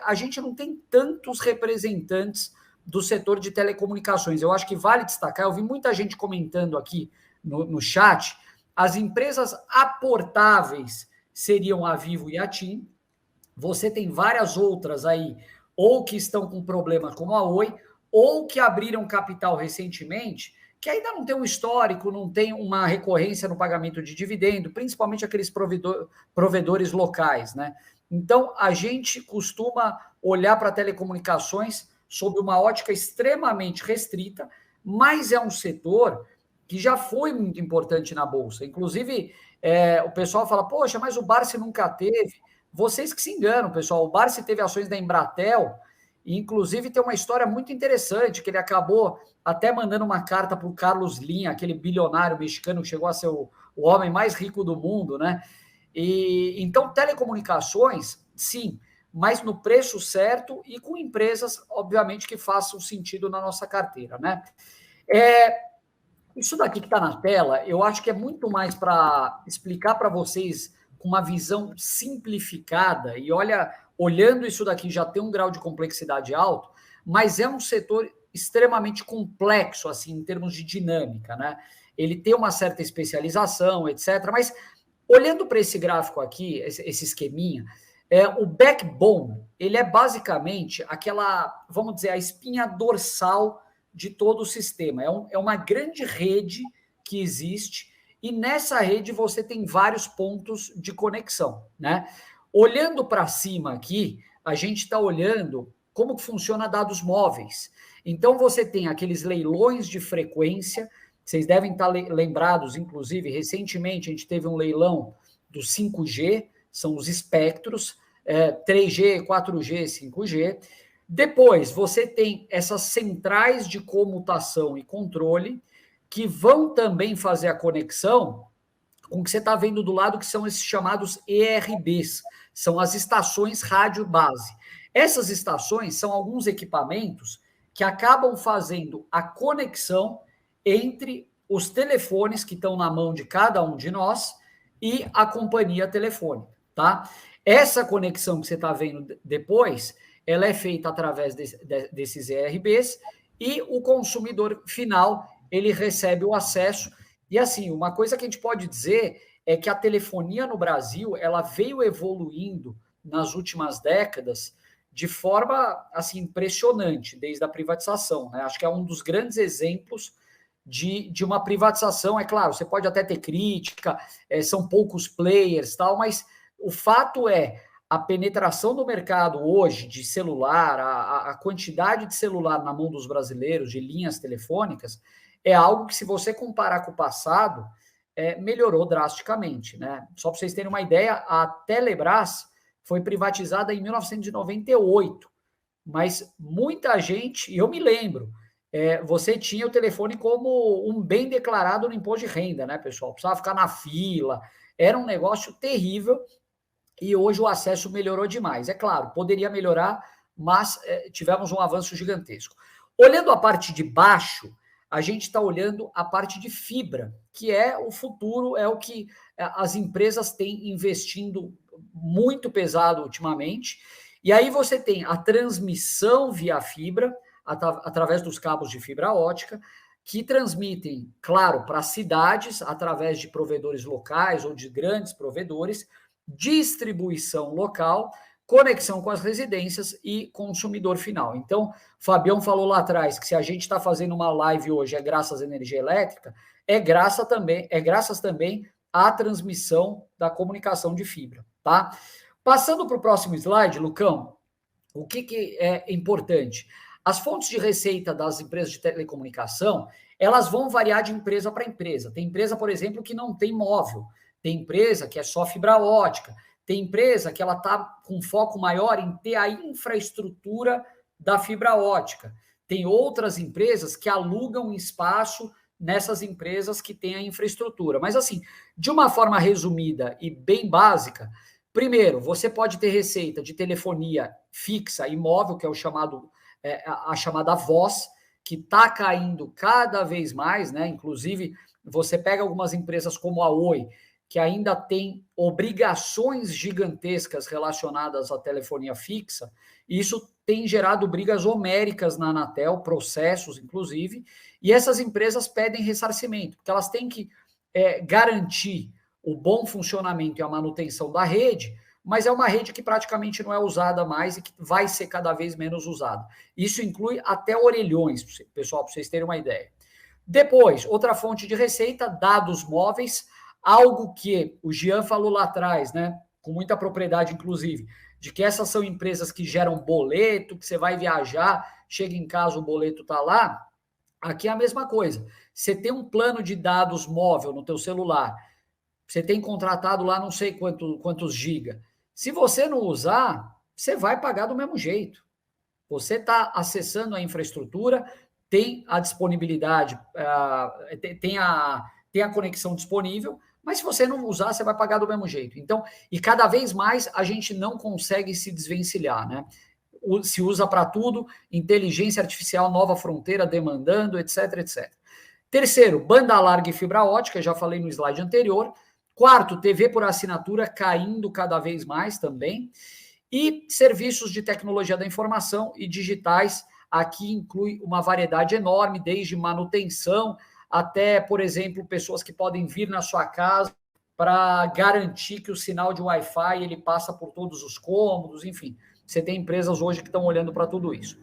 a gente não tem tantos representantes do setor de telecomunicações. Eu acho que vale destacar, eu vi muita gente comentando aqui no chat, as empresas aportáveis seriam a Vivo e a TIM. Você tem várias outras aí, ou que estão com problemas como a Oi, ou que abriram capital recentemente, que ainda não tem um histórico, não tem uma recorrência no pagamento de dividendo, principalmente aqueles provedores locais, né? Então, a gente costuma olhar para telecomunicações sob uma ótica extremamente restrita, mas é um setor que já foi muito importante na Bolsa. Inclusive, o pessoal fala, poxa, mas o Barsi nunca teve. Vocês que se enganam, pessoal. O Barsi teve ações da Embratel, e inclusive tem uma história muito interessante, que ele acabou até mandando uma carta para o Carlos Slim, aquele bilionário mexicano que chegou a ser o homem mais rico do mundo, né? E então, telecomunicações, sim, mas no preço certo e com empresas, obviamente, que façam sentido na nossa carteira, né? Isso daqui que está na tela, eu acho que é muito mais para explicar para vocês com uma visão simplificada, e olha, olhando isso daqui já tem um grau de complexidade alto, mas é um setor extremamente complexo, assim, em termos de dinâmica, né? Ele tem uma certa especialização, etc., mas olhando para esse gráfico aqui, esse esqueminha, o backbone, ele é basicamente aquela, vamos dizer, a espinha dorsal de todo o sistema. É uma grande rede que existe, e nessa rede você tem vários pontos de conexão, né? Olhando para cima aqui, a gente está olhando como funciona dados móveis. Então, você tem aqueles leilões de frequência, vocês devem estar lembrados, inclusive, recentemente a gente teve um leilão do 5G, são os espectros, 3G, 4G, 5G. Depois, você tem essas centrais de comutação e controle, que vão também fazer a conexão com o que você está vendo do lado, que são esses chamados ERBs, são as estações rádio base. Essas estações são alguns equipamentos que acabam fazendo a conexão entre os telefones que estão na mão de cada um de nós e a companhia telefônica, tá? Essa conexão que você está vendo depois, ela é feita através desses ERBs, e o consumidor final, ele recebe o acesso. E assim, uma coisa que a gente pode dizer é que a telefonia no Brasil, ela veio evoluindo nas últimas décadas de forma assim impressionante, desde a privatização, né? Acho que é um dos grandes exemplos de uma privatização. É claro, você pode até ter crítica, são poucos players, tal, mas o fato é, a penetração do mercado hoje de celular, a quantidade de celular na mão dos brasileiros, de linhas telefônicas, é algo que, se você comparar com o passado, melhorou drasticamente, né? Só para vocês terem uma ideia, a Telebrás foi privatizada em 1998, mas muita gente, e eu me lembro, você tinha o telefone como um bem declarado no imposto de renda, né, pessoal? Precisava ficar na fila, era um negócio terrível, e hoje o acesso melhorou demais. É claro, poderia melhorar, mas tivemos um avanço gigantesco. Olhando a parte de baixo, a gente está olhando a parte de fibra, que é o futuro, é o que as empresas têm investindo muito pesado ultimamente. E aí você tem a transmissão via fibra, através dos cabos de fibra ótica, que transmitem, claro, para cidades, através de provedores locais ou de grandes provedores, distribuição local, conexão com as residências e consumidor final. Então, o Fabião falou lá atrás que se a gente está fazendo uma live hoje é graças à energia elétrica, é graças também à transmissão da comunicação de fibra, tá? Passando para o próximo slide, Lucão, o que é importante? As fontes de receita das empresas de telecomunicação, elas vão variar de empresa para empresa. Tem empresa, por exemplo, que não tem móvel, tem empresa que é só fibra ótica, tem empresa que ela está com foco maior em ter a infraestrutura da fibra ótica. Tem outras empresas que alugam espaço nessas empresas que têm a infraestrutura. Mas assim, de uma forma resumida e bem básica, primeiro, você pode ter receita de telefonia fixa e móvel, que é o chamado, a chamada voz, que está caindo cada vez mais, né? Inclusive, você pega algumas empresas como a Oi, que ainda tem obrigações gigantescas relacionadas à telefonia fixa, e isso tem gerado brigas homéricas na Anatel, processos, inclusive, e essas empresas pedem ressarcimento, porque elas têm que garantir o bom funcionamento e a manutenção da rede, mas é uma rede que praticamente não é usada mais e que vai ser cada vez menos usada. Isso inclui até orelhões, pessoal, para vocês terem uma ideia. Depois, outra fonte de receita, dados móveis, algo que o Jean falou lá atrás, né, com muita propriedade, inclusive, de que essas são empresas que geram boleto, que você vai viajar, chega em casa, o boleto está lá. Aqui é a mesma coisa. Você tem um plano de dados móvel no teu celular, você tem contratado lá não sei quantos giga. Se você não usar, você vai pagar do mesmo jeito. Você está acessando a infraestrutura, tem a disponibilidade, tem a conexão disponível, mas se você não usar, você vai pagar do mesmo jeito. Então, e cada vez mais a gente não consegue se desvencilhar, né? Se usa para tudo, inteligência artificial, nova fronteira, demandando, etc, etc. Terceiro, banda larga e fibra ótica, já falei no slide anterior. Quarto, TV por assinatura caindo cada vez mais também. E serviços de tecnologia da informação e digitais, aqui inclui uma variedade enorme, desde manutenção até, por exemplo, pessoas que podem vir na sua casa para garantir que o sinal de Wi-Fi ele passa por todos os cômodos, enfim. Você tem empresas hoje que estão olhando para tudo isso.